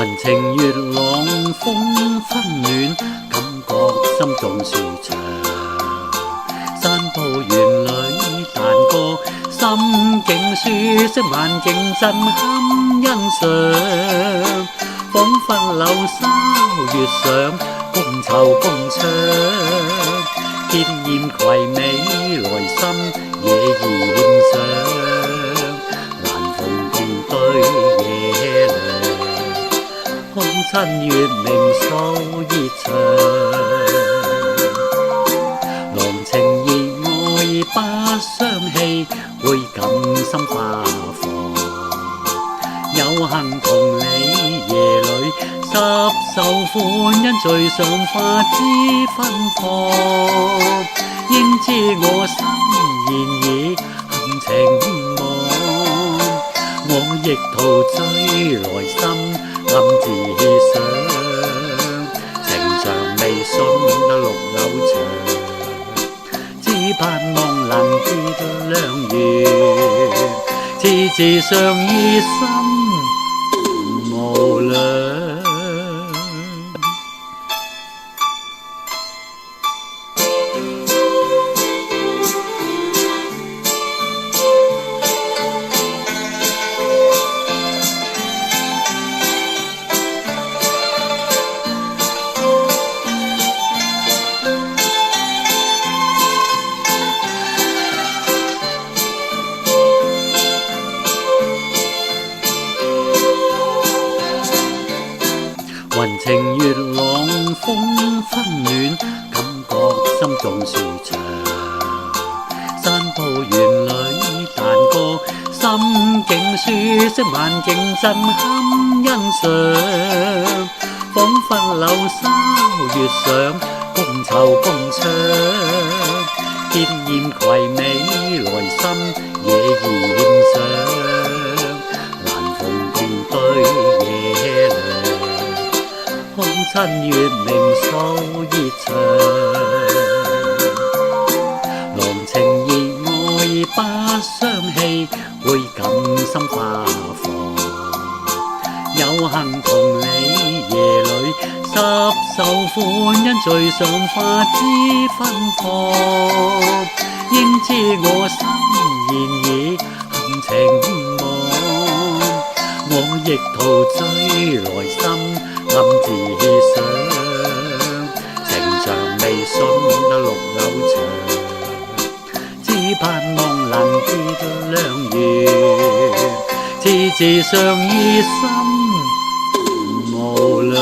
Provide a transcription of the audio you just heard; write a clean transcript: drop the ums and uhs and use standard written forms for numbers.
雲情月朗風紛暖，感覺心中舒暢。散步園裏彈歌，心境舒適，環境震撼欣賞。彷彿柳梢月上，觥籌共唱。結宴攜美來心，野意獻上。難逢共對夜涼，看親月明訴熱腸。郎情意愛不相棄，會感心花放。有幸同你夜裏拾受歡欣，最上花枝芬芳。應知我心現已含情望，我亦陶醉來心暗自想。情長未信綠柳長，只盼望能結良緣，次次相依心無量。雲情月朗風紛暖，感覺心中舒暢。散步園裏彈歌，心境舒適，環境震撼欣賞。彷彿柳梢月上，觥籌共唱。結宴攜美來心，野意獻上。難逢共對夜涼，看親月明訴熱腸。郎情意愛不相棄，會感心花放。有幸同你夜裏拾受歡欣，最上花枝芬芳。應知我心現已含情望，我亦陶醉來心暗自想。情長未信綠柳長，只盼望能結良緣，次次相依心無量。